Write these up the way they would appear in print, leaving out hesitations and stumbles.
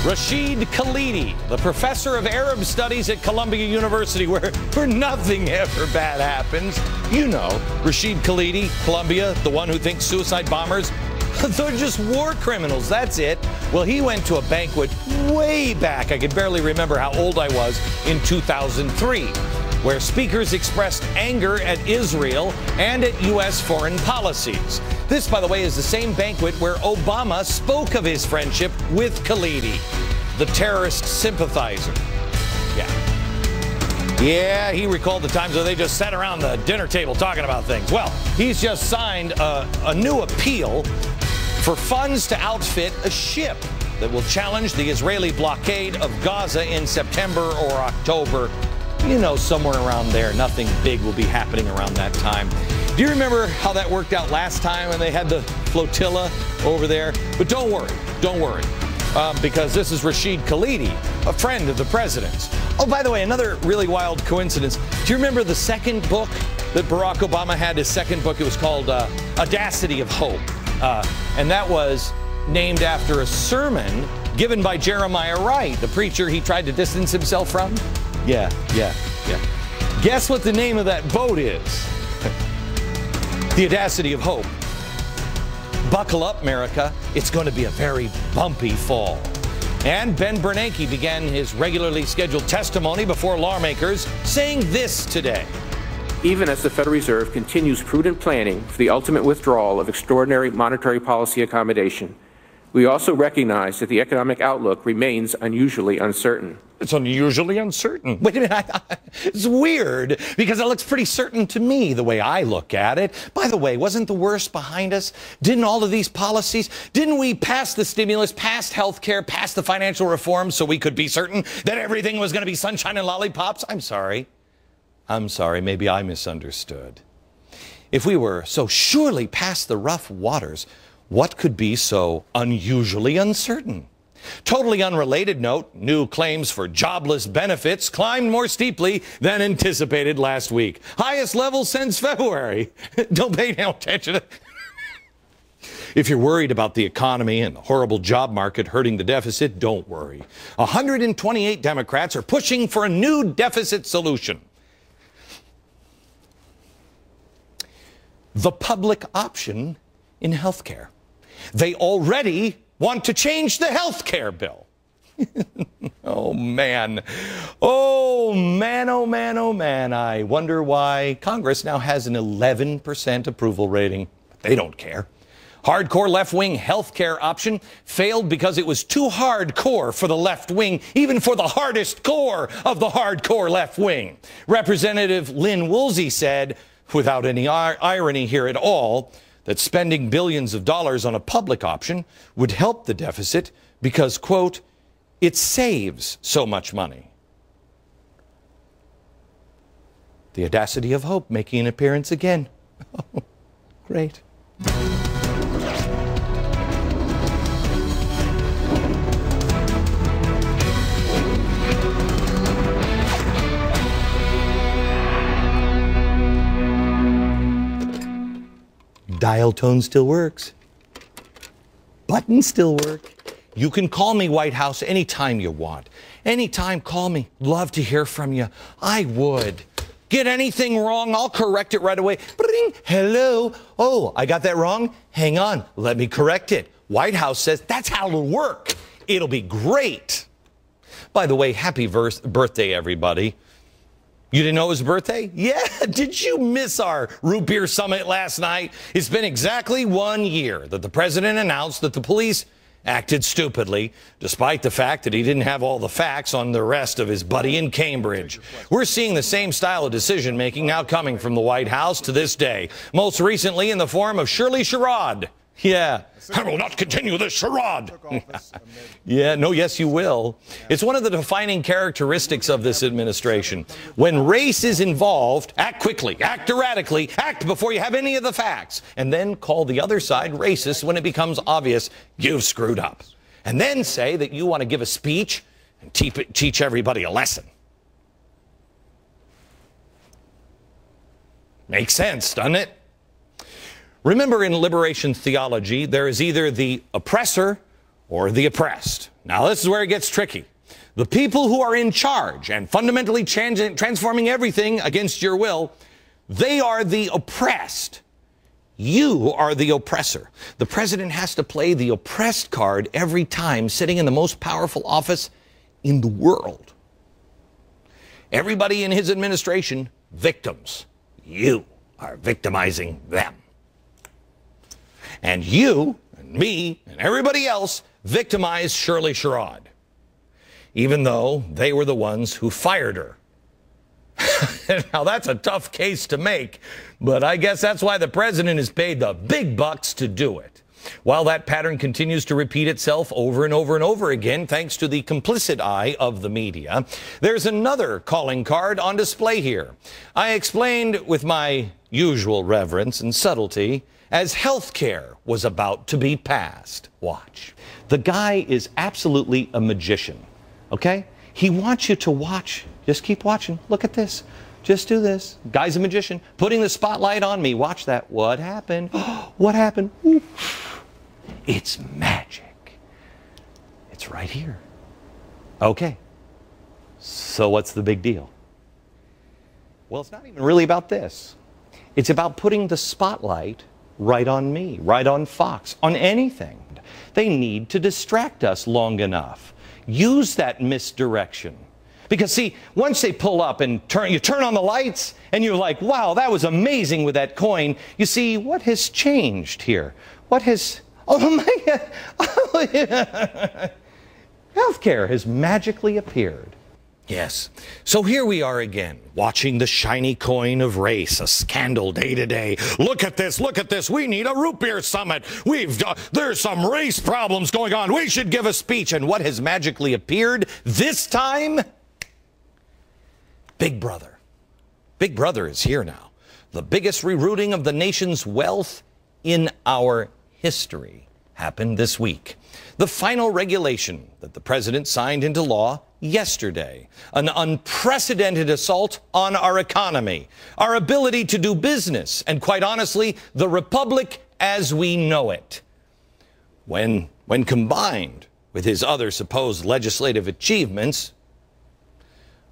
Rashid Khalidi, the professor of Arab studies at Columbia University, where nothing ever bad happens. You know, Rashid Khalidi, Columbia, the one who thinks suicide bombers, they're just war criminals, that's it. Well, he went to a banquet way back, I could barely remember how old I was, in 2003, where speakers expressed anger at Israel and at U.S. foreign policies. This, by the way, is the same banquet where Obama spoke of his friendship with Khalidi, the terrorist sympathizer. Yeah, he recalled the times where they just sat around the dinner table talking about things. Well, he's just signed a new appeal for funds to outfit a ship that will challenge the Israeli blockade of Gaza in September or October. You know, somewhere around there. Nothing big will be happening around that time. Do you remember how that worked out last time when they had the flotilla over there? But don't worry, because this is Rashid Khalidi, a friend of the president's. Oh, by the way, another really wild coincidence. Do you remember the second book that Barack Obama had? His second book, it was called Audacity of Hope. And that was named after a sermon given by Jeremiah Wright, the preacher he tried to distance himself from. Yeah. Guess what the name of that boat is? The Audacity of Hope. Buckle up, America. It's going to be a very bumpy fall. And Ben Bernanke began his regularly scheduled testimony before lawmakers, saying this today. Even as the Federal Reserve continues prudent planning for the ultimate withdrawal of extraordinary monetary policy accommodation, we also recognize that the economic outlook remains unusually uncertain. It's unusually uncertain. Wait a minute, it's weird because it looks pretty certain to me the way I look at it. By the way, wasn't the worst behind us? Didn't all of these policies, didn't we pass the stimulus, pass health care, pass the financial reforms so we could be certain that everything was going to be sunshine and lollipops? I'm sorry, maybe I misunderstood. If we were so surely past the rough waters, what could be so unusually uncertain? Totally unrelated note, new claims for jobless benefits climbed more steeply than anticipated last week. Highest level since February. Don't pay no attention. If you're worried about the economy and the horrible job market hurting the deficit, don't worry. 128 Democrats are pushing for a new deficit solution. The public option in health care. They already want to change the health care bill. Oh, man. I wonder why Congress now has an 11% approval rating. They don't care. Hardcore left-wing health care option failed because it was too hardcore for the left wing, even for the hardest core of the hardcore left wing. Representative Lynn Woolsey said, without any irony here at all, that spending billions of dollars on a public option would help the deficit because, quote, it saves so much money. The Audacity of Hope making an appearance again. Oh, great. Dial tone still works. Buttons still work. You can call me, White House, anytime you want. Anytime, call me. Love to hear from you. I would. Get anything wrong, I'll correct it right away. Bring, hello. Oh, I got that wrong? Hang on, let me correct it. White House says that's how it'll work. It'll be great. By the way, happy birthday, everybody. You didn't know it was birthday? Yeah, did you miss our root beer summit last night? It's been exactly 1 year that the president announced that the police acted stupidly, despite the fact that he didn't have all the facts on the arrest of his buddy in Cambridge. We're seeing the same style of decision-making now coming from the White House to this day, most recently in the form of Shirley Sherrod. Yeah, I will not continue this charade. Yeah, no, yes, you will. It's one of the defining characteristics of this administration. When race is involved, act quickly, act erratically, act before you have any of the facts, and then call the other side racist when it becomes obvious you've screwed up. And then say that you want to give a speech and teach everybody a lesson. Makes sense, doesn't it? Remember, in liberation theology, there is either the oppressor or the oppressed. Now this is where it gets tricky. The people who are in charge and fundamentally transforming everything against your will, they are the oppressed. You are the oppressor. The president has to play the oppressed card every time, sitting in the most powerful office in the world. Everybody in his administration, victims. You are victimizing them. And you, and me, and everybody else victimized Shirley Sherrod, even though they were the ones who fired her. Now, that's a tough case to make, but I guess that's why the president is paid the big bucks to do it. While that pattern continues to repeat itself over and over and over again, thanks to the complicit eye of the media, there's another calling card on display here. I explained with my usual reverence and subtlety as health care was about to be passed. Watch. The guy is absolutely a magician, okay? He wants you to watch. Just keep watching. Look at this. Just do this. Guy's a magician. Putting the spotlight on me. Watch that. What happened? What happened? Ooh. It's magic. It's right here. Okay. So what's the big deal? Well, it's not even really about this. It's about putting the spotlight right on me, right on Fox, on anything. They need to distract us long enough. Use that misdirection. Because see, once they pull up and you turn on the lights and you're like, wow, that was amazing with that coin. You see, what has changed here? What has, oh my God, oh, yeah. Healthcare has magically appeared. Yes. So here we are again, watching the shiny coin of race, a scandal day to day. Look at this, look at this. We need a root beer summit. There's some race problems going on. We should give a speech. And what has magically appeared this time? Big Brother. Big Brother is here now. The biggest rerouting of the nation's wealth in our history happened this week. The final regulation that the president signed into law yesterday. An unprecedented assault on our economy, our ability to do business, and quite honestly, the republic as we know it. When combined with his other supposed legislative achievements,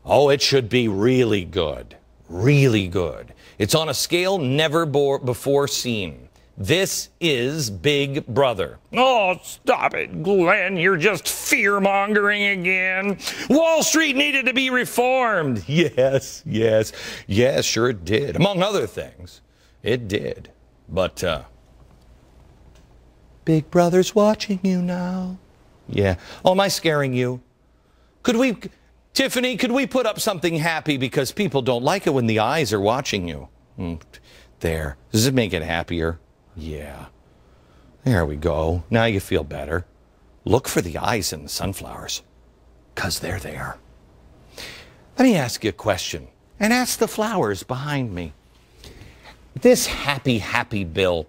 oh, it should be really good. Really good. It's on a scale never before seen. This is Big Brother. Oh, stop it, Glenn. You're just fear-mongering again. Wall Street needed to be reformed. Yes, sure it did. Among other things, it did. But, Big Brother's watching you now. Yeah. Oh, am I scaring you? Tiffany, could we put up something happy because people don't like it when the eyes are watching you? There. Does it make it happier? Yeah. There we go. Now you feel better. Look for the eyes in the sunflowers, 'cause they're there. Let me ask you a question, and ask the flowers behind me. This happy bill,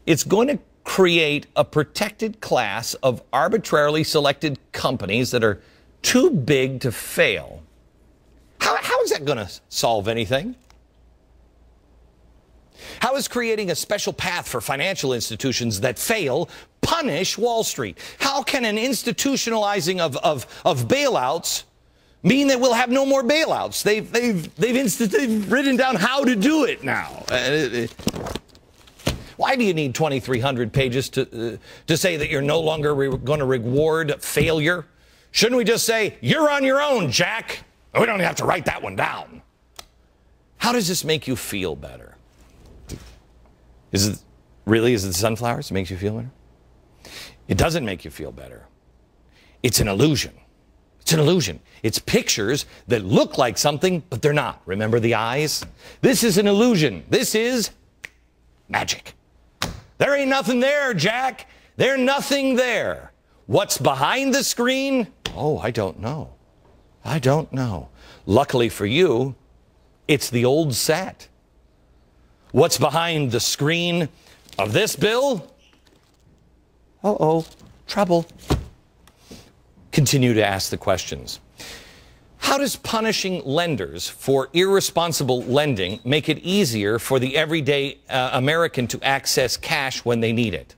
it's going to create a protected class of arbitrarily selected companies that are too big to fail. How is that going to solve anything? How is creating a special path for financial institutions that fail punish Wall Street? How can an institutionalizing of bailouts mean that we'll have no more bailouts? They've written down how to do it now. Why do you need 2,300 pages to say that you're no longer going to reward failure? Shouldn't we just say, you're on your own, Jack? We don't have to write that one down. How does this make you feel better? Is it the sunflowers that makes you feel better? It doesn't make you feel better. It's an illusion. It's an illusion. It's pictures that look like something, but they're not. Remember the eyes? This is an illusion. This is magic. There ain't nothing there, Jack. There's nothing there. What's behind the screen? Oh, I don't know. I don't know. Luckily for you, it's the old set. What's behind the screen of this bill? Uh-oh, trouble. Continue to ask the questions. How does punishing lenders for irresponsible lending make it easier for the everyday American to access cash when they need it?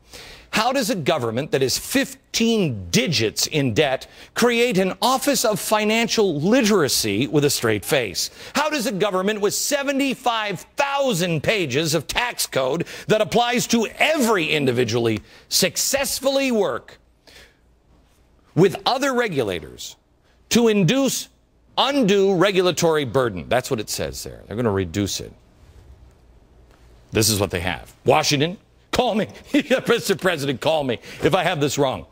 How does a government that is 15 digits in debt create an Office of Financial Literacy with a straight face? How does a government with 75,000 pages of tax code that applies to every individually successfully work with other regulators to induce undue regulatory burden? That's what it says there. They're going to reduce it. This is what they have. Washington, call me. Mr. President, call me if I have this wrong.